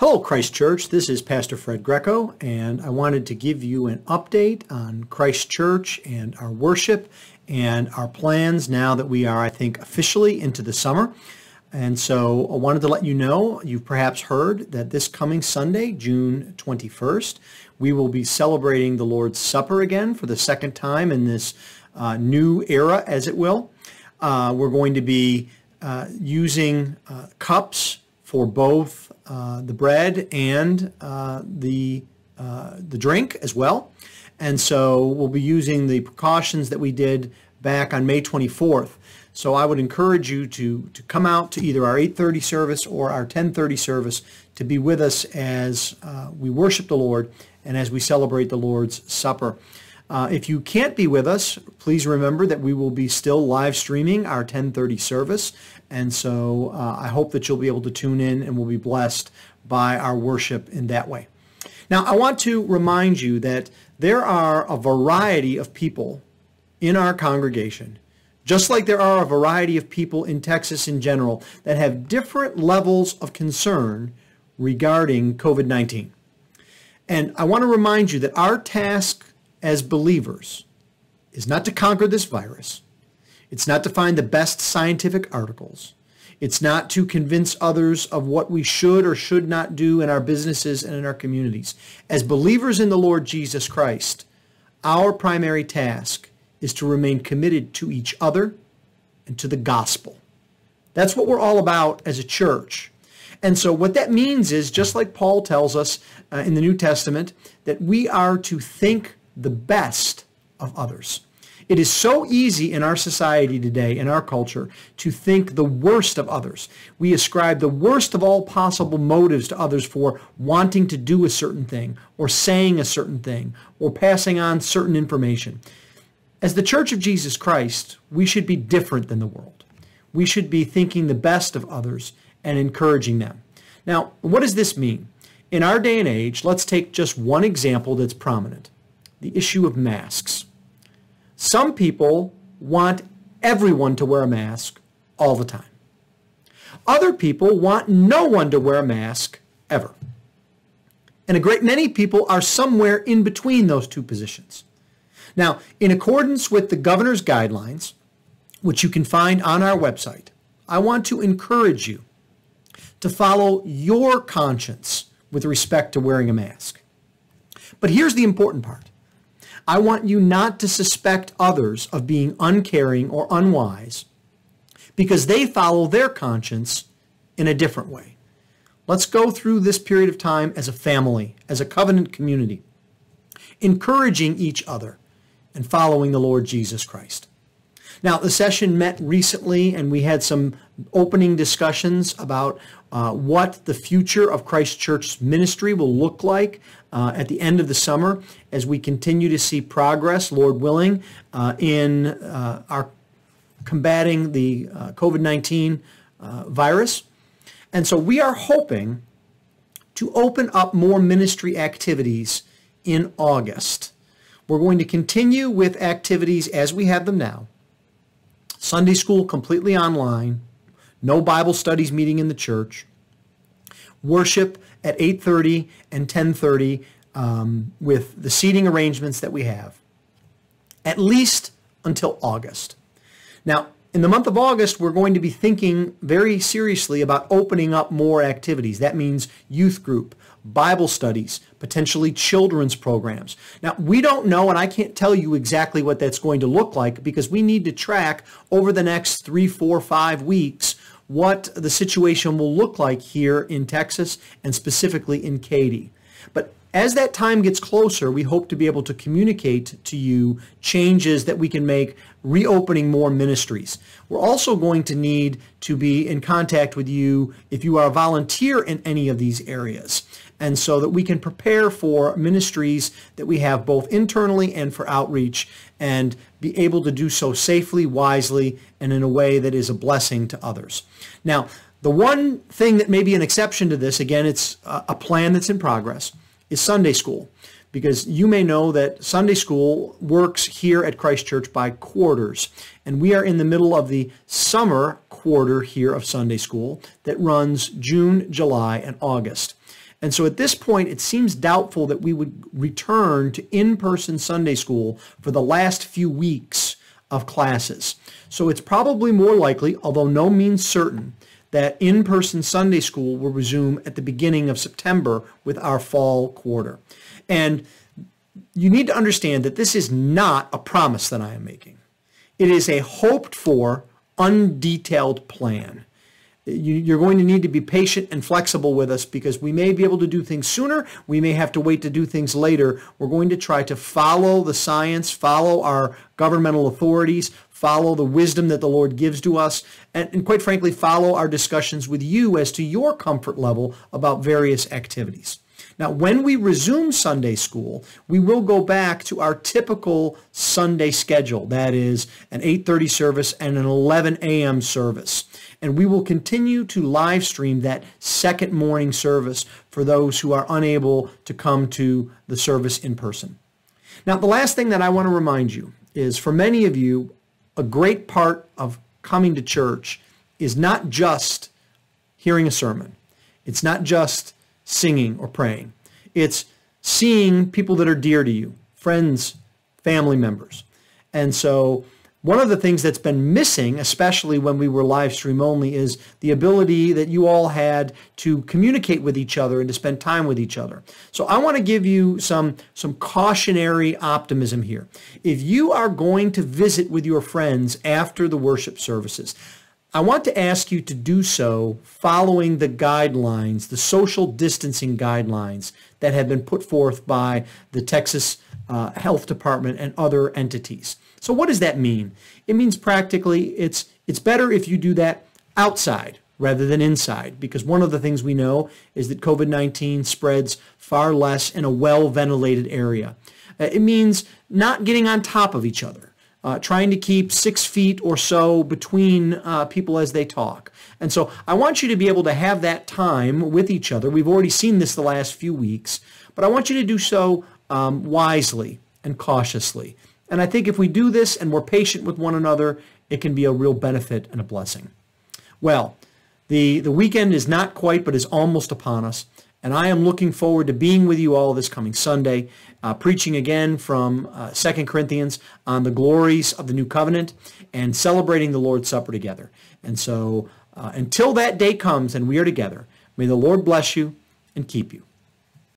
Hello, Christ Church. This is Pastor Fred Greco, and I wanted to give you an update on Christ Church and our worship and our plans now that we are, I think, officially into the summer. And so I wanted to let you know, you've perhaps heard that this coming Sunday, June 21st, we will be celebrating the Lord's Supper again for the second time in this new era, as it will. We're going to be using cups for both the bread and the drink as well. And so we'll be using the precautions that we did back on May 24th. So I would encourage you to come out to either our 8:30 service or our 10:30 service to be with us as we worship the Lord and as we celebrate the Lord's Supper. If you can't be with us, please remember that we will be still live streaming our 10:30 service. And so I hope that you'll be able to tune in and will be blessed by our worship in that way. Now, I want to remind you that there are a variety of people in our congregation, just like there are a variety of people in Texas in general, that have different levels of concern regarding COVID-19. And I want to remind you that our task as believers is not to conquer this virus. It's not to find the best scientific articles. It's not to convince others of what we should or should not do in our businesses and in our communities. As believers in the Lord Jesus Christ, our primary task is to remain committed to each other and to the gospel. That's what we're all about as a church. And so what that means is, just like Paul tells us in the New Testament, that we are to think the best of others. It is so easy in our society today, in our culture, to think the worst of others. We ascribe the worst of all possible motives to others for wanting to do a certain thing, or saying a certain thing, or passing on certain information. As the Church of Jesus Christ, we should be different than the world. We should be thinking the best of others and encouraging them. Now, what does this mean? In our day and age, let's take just one example that's prominent: the issue of masks. Some people want everyone to wear a mask all the time. Other people want no one to wear a mask ever. And a great many people are somewhere in between those two positions. Now, in accordance with the governor's guidelines, which you can find on our website, I want to encourage you to follow your conscience with respect to wearing a mask. But here's the important part. I want you not to suspect others of being uncaring or unwise because they follow their conscience in a different way. Let's go through this period of time as a family, as a covenant community, encouraging each other and following the Lord Jesus Christ. Now, the session met recently, and we had some opening discussions about what the future of Christ Church's ministry will look like at the end of the summer as we continue to see progress, Lord willing, in our combating the COVID-19 virus. And so we are hoping to open up more ministry activities in August. We're going to continue with activities as we have them now. Sunday school completely online, no Bible studies meeting in the church, worship at 8:30 and 10:30 with the seating arrangements that we have, at least until August. Now, in the month of August, we're going to be thinking very seriously about opening up more activities. That means youth group, Bible studies, potentially children's programs. Now, we don't know, and I can't tell you exactly what that's going to look like because we need to track over the next 3, 4, 5 weeks what the situation will look like here in Texas and specifically in Katy. But as that time gets closer, we hope to be able to communicate to you changes that we can make, reopening more ministries. We're also going to need to be in contact with you if you are a volunteer in any of these areas, and so that we can prepare for ministries that we have both internally and for outreach, and be able to do so safely, wisely, and in a way that is a blessing to others. Now, the one thing that may be an exception to this, again, it's a plan that's in progress, is Sunday school. Because you may know that Sunday school works here at Christ Church by quarters. And we are in the middle of the summer quarter here of Sunday school that runs June, July, and August. And so at this point, it seems doubtful that we would return to in-person Sunday school for the last few weeks of classes. So it's probably more likely, although no means certain, that in-person Sunday school will resume at the beginning of September with our fall quarter. And you need to understand that this is not a promise that I am making. It is a hoped-for, undetailed plan. You're going to need to be patient and flexible with us because we may be able to do things sooner. We may have to wait to do things later. We're going to try to follow the science, follow our governmental authorities, follow the wisdom that the Lord gives to us, and quite frankly, follow our discussions with you as to your comfort level about various activities. Now, when we resume Sunday school, we will go back to our typical Sunday schedule. That is an 8:30 service and an 11 a.m. service. And we will continue to live stream that second morning service for those who are unable to come to the service in person. Now, the last thing that I want to remind you is for many of you, a great part of coming to church is not just hearing a sermon. It's not just singing or praying. It's seeing people that are dear to you, friends, family members. And so one of the things that's been missing, especially when we were live stream only, is the ability that you all had to communicate with each other and to spend time with each other. So I want to give you some cautionary optimism here. If you are going to visit with your friends after the worship services, I want to ask you to do so following the guidelines, the social distancing guidelines that have been put forth by the Texas Health Department and other entities. So what does that mean? It means practically it's better if you do that outside rather than inside, because one of the things we know is that COVID-19 spreads far less in a well-ventilated area. It means not getting on top of each other. Trying to keep 6 feet or so between people as they talk. And so I want you to be able to have that time with each other. We've already seen this the last few weeks, but I want you to do so wisely and cautiously. And I think if we do this and we're patient with one another, it can be a real benefit and a blessing. Well, the weekend is not quite, but is almost upon us. And I am looking forward to being with you all this coming Sunday, preaching again from 2 Corinthians on the glories of the new covenant and celebrating the Lord's Supper together. And so until that day comes and we are together, may the Lord bless you and keep you.